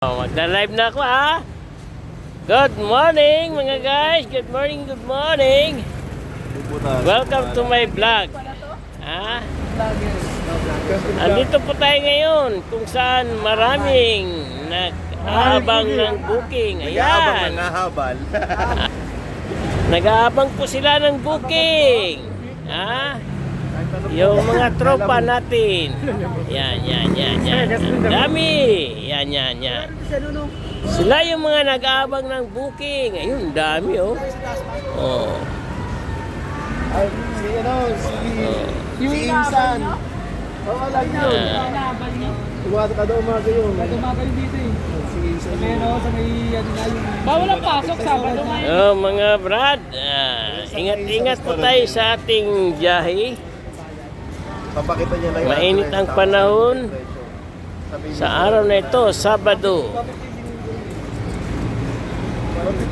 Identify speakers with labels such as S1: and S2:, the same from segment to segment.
S1: Magda-live na ako ha. Good morning mga guys. Good morning, good morning. Welcome to my vlog. Ha? Andito po tayo ngayon kung saan maraming nag-aabang ng booking. Ayan. Nag-aabang po sila ng booking. Ha? Yung mga tropa natin. Yan. Ang dami. Yan. Sila yung mga nag-aabang ng booking. Ayun, dami oh. Oh.
S2: Si Insan. Oo, alam nyo. Tuwata ka daw umaga yun. Umaga yun dito eh. Si Insan. Sa may bawal ang pasok Sabado ngayon.
S1: Oh, mga brad. Ingat-ingat po tayo sa ating biyahe.
S2: Papakita niya lang.
S1: Mainit ang panahon sa araw na ito, Sabado.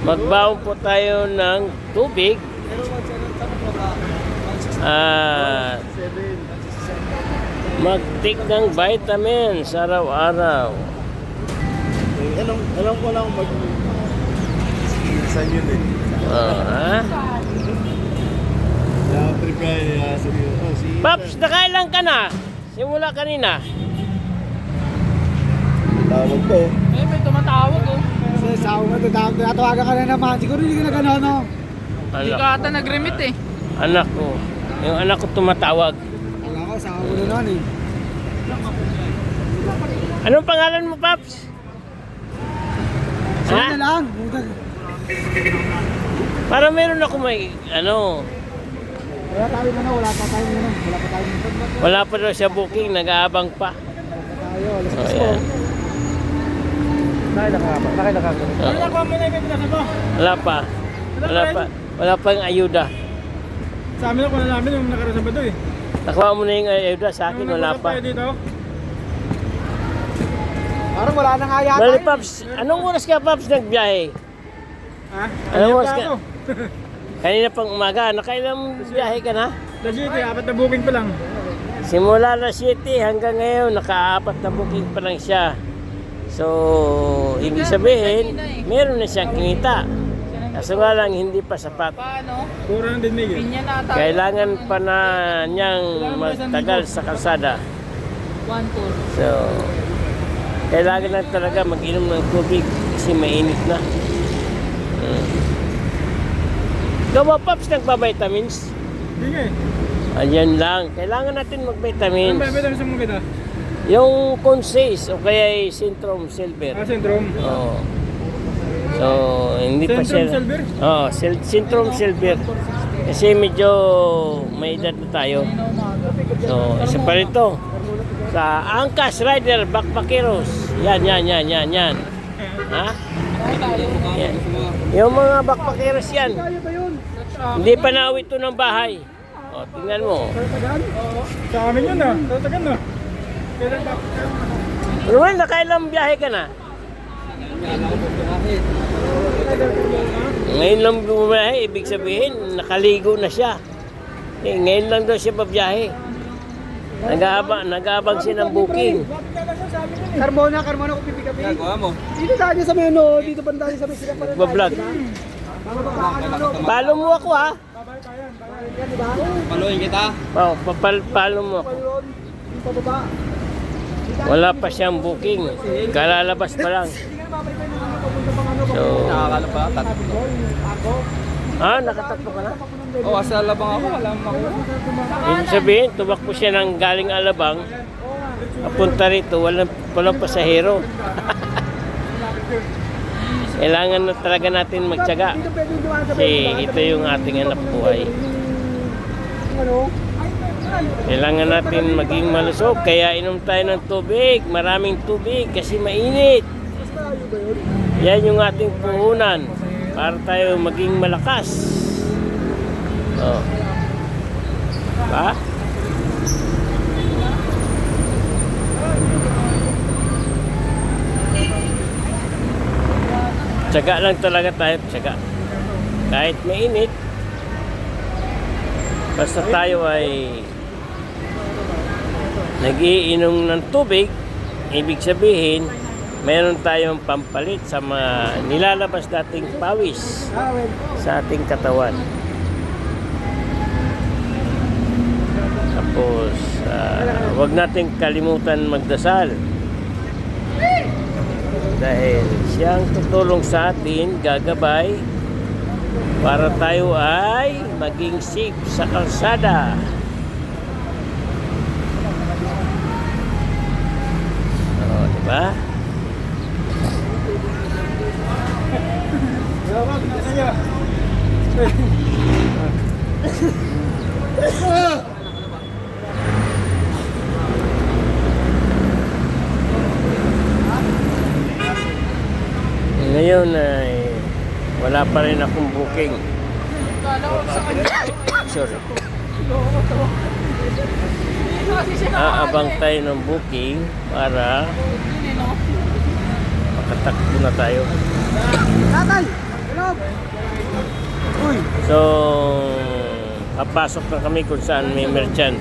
S1: Magbaon po tayo ng tubig at mag-take ng vitamins araw-araw.
S2: Alam ko lang si Insan yun eh.
S1: Ha? Paps, nakailan ka na? Simula kanina.
S2: Tawag po.
S3: May tumatawag oh.
S2: Sa sawa ka, tinatawagan ka na naman. Siguro hindi ka na gano'n, no?
S3: Hindi ka ata nag-remit eh.
S1: Anak ko. Yung anak ko tumatawag.
S2: Alam ko, sawa ko na naman eh.
S1: Anong pangalan mo, Paps?
S2: Sige na lang.
S1: Para meron ako may,
S2: Wala tayo muna, wala pa tayo muna.
S1: wala pa daw siya booking, nag-aabang pa.
S2: Tayo, alas
S1: Oh,
S2: 6 po.
S1: yan.
S2: Nakilakakot.
S1: Oh.
S2: Nakuha mo na yung pinasa mo.
S1: Wala pang ayuda.
S2: Sa amin ako na namin yung nakaraan sa Bado eh.
S1: Nakuha mo na yung ayuda, sa akin wala pa.
S2: Parang wala na nga yata.
S1: Bali, Paps, anong oras ka, Paps, nagbiyahe?
S2: Ha?
S1: Anong oras ka? Kanina pang umaga, nakailang biyahe ka na?
S2: Sa City, 4 na booking pa lang.
S1: Simula na 7 hanggang ngayon, naka-4 na booking pa lang siya. So, ibig sabihin, meron na siyang kinita. Kaso nga lang, hindi pa sapat.
S3: Paano?
S2: Pura ng dinig eh.
S3: Pinya na ata.
S1: Kailangan pa na niyang magtagal sa kalsada.
S3: 1-4.
S1: So, kailangan na talaga mag-inom ng tubig kasi mainit na. Ikaw ba, Paps, nagpa-vitamins?
S2: Hindi nga eh.
S1: Ayan lang. Kailangan natin mag-vitamins.
S2: Ano ba sa mga kita?
S1: Yung Consace o kaya Centrum Silver.
S2: Syndrome.
S1: Oo. So, hindi pa siya.
S2: Centrum Silver?
S1: Oo, Centrum Silver. Kasi medyo may edad na tayo. So, isa pa rito. Sa Angkas Rider Backpackeros. Yan. Ha? Yan. Yung mga backpackeros yan.
S2: Kaya ba yun?
S1: Hindi pa nauwi ito ng bahay. O, tingnan mo.
S2: Tatagan? Sa amin yun ah. Tatagan na. Kailan ba?
S1: Ruel, nakailang biyahe ka na? Ngayon lang bumiyahe, ibig sabihin, nakaligo na siya. Ngayon lang daw siya babiyahe. Nag-aabang siya ng booking.
S2: Carmona kung pipigapi. Nagawa mo? Dito tayo sa meno. Dito pa tayo sa may sila pa rin.
S1: Bablog. Follow mo ako ha.
S3: Paluin kita.
S1: Follow mo ako. Wala pa siyang booking. Kalalabas pa lang. So,
S3: Nakakalaba. Tatlo.
S1: nakatatlo ka na?
S3: Oo, sa labang ako. Wala mo ako.
S1: Ibig sabihin, tumakbo siya ng galing Alabang. Papunta rito, walang pasahero. Kailangan na talaga natin magtiyaga. Kasi ito yung ating anak buhay. Kailangan natin maging malusog. Kaya inom tayo ng tubig. Maraming tubig kasi mainit. Yan yung ating puhunan. Para tayo maging malakas. Oh. Ba? Tiyaga lang talaga tayo. Tiyaga. Kahit mainit. Basta tayo ay nag-iinom ng tubig, ibig sabihin meron tayong pampalit sa mga nilalabas dating pawis sa ating katawan. Tapos, wag nating kalimutan magdasal. Dahil siyang tutulong sa atin, gagabay, para tayo ay maging safe sa kalsada. O, diba? Ngayon ay wala pa rin akong booking. Sorry. Aabang tayo ng booking para makatakbo na tayo. So, papasok na kami kung saan may merchant.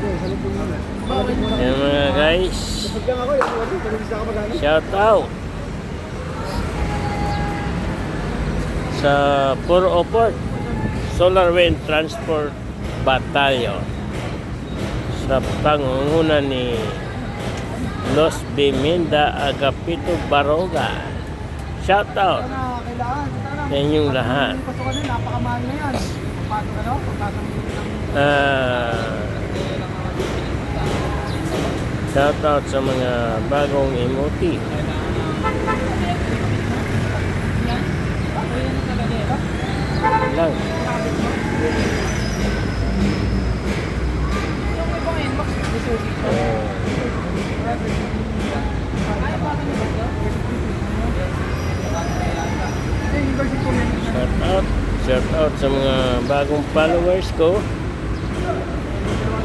S1: Yan mga guys. Shout out sa 404 Solar Wind Transport Battalion sa pangunguna ni Los Biminda Agapito Baroga. Shout out sa inyong lahat. Shout out sa mga bagong emoji. Lang. Shout out sa mga bagong followers ko.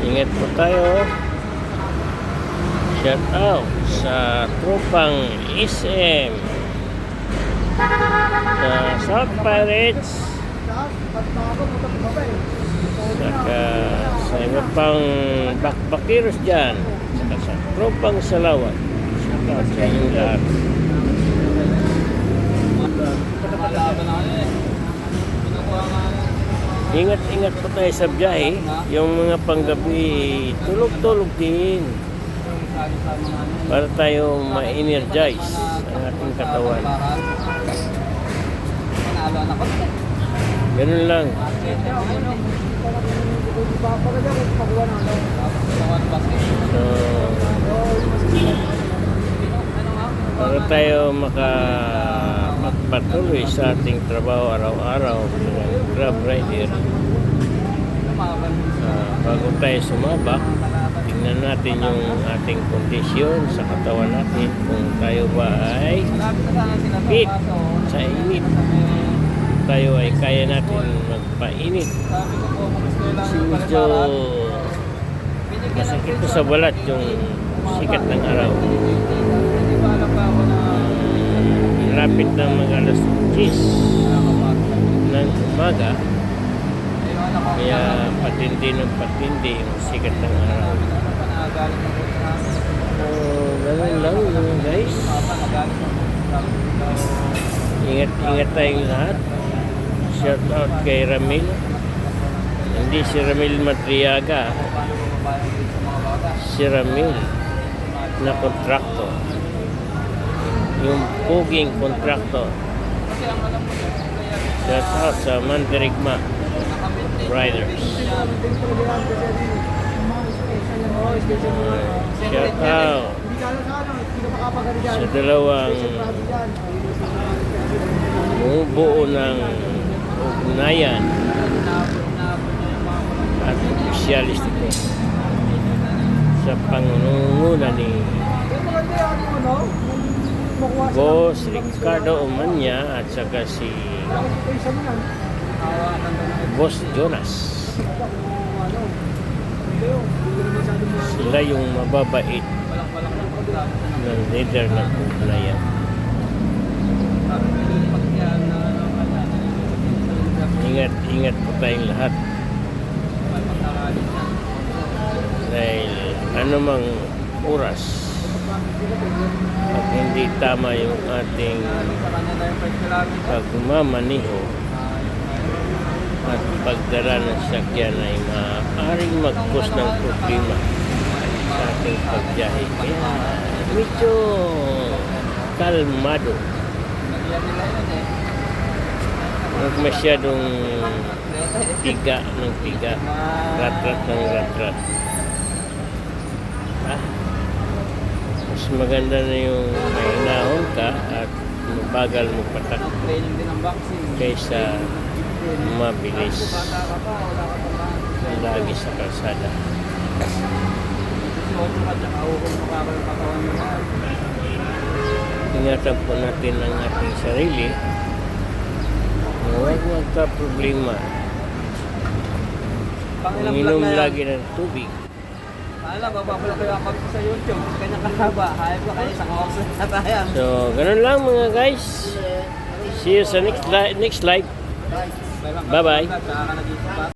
S1: Ingat po tayo. Shout out sa tropang SM, sa South Pirates, saka sa iba pang bakbakiros dyan, saka sa tropang Salawan. Shout out sa inyong lahat. Ingat-ingat po tayo sa biyahe. Yung mga panggabi, tulog-tulog din para tayo ma-energize ang ating katawan. Ganun lang. So, para tayo magpatuloy sa ating trabaho araw-araw ng Grab rider, bago tayo sumabak, tingnan natin yung ating kondisyon sa katawan natin, kung tayo ba ay fit sa init, tayo ay kaya natin magpainit. Kasi medyo masakit po sa balat yung sikat ng araw. Lapit na mag-alas 10 ng umaga, kaya patindi ng patindi yung sikat ng araw. Ganun lang mga guys. Ingat tayong lahat. Shout out kay Ramil. Hindi si Ramil Madriaga, si Ramil na kontraktor, yung puging kontraktor. Shout out sa Mandirigma Riders. Shout out sa dalawang bumubuo ng ugnayan at opisyalis ito sa pangunguna ni Boss Ricardo Umanya at saka si Boss Jonas. Sila yung mababait ng leader ng ugnayan. Ingat po tayong lahat. Dahil anumang oras Pag hindi tama yung ating
S3: Sa kanya na yung 5 kilometers.
S1: pagmamaniho at pagdala ng sakyan ay maaaring mag-cause ng problema sa ating pagbiyahe. Kaya medyo kalmado.
S3: Nagyan nila yun eh.
S1: Huwag masyadong tiga ng tiga. Ratrat ng ratrat. Mas maganda na yung may hinahon ka at mabagal mo patak
S3: Training din ang vaccine.
S1: kaysa mabilis
S3: Bata ka pa, wala ka pa.
S1: lagi sa kalsada.
S3: Kasi otro ka dyan, ahukol mo ka yung katawan mo na.
S1: Ingatan po natin ang ating sarili. Huwag magka problema.
S3: Pangilang vlog
S1: Uminom
S3: na yan.
S1: lagi ng tubig.
S3: Alam, bababala ko yung account ko sa YouTube. Kanyang kahaba. Hayop ko kayo sa kawas na tayo.
S1: So, ganun lang mga guys. See you sa next live. Bye-bye.
S3: Saka ka na dito pa.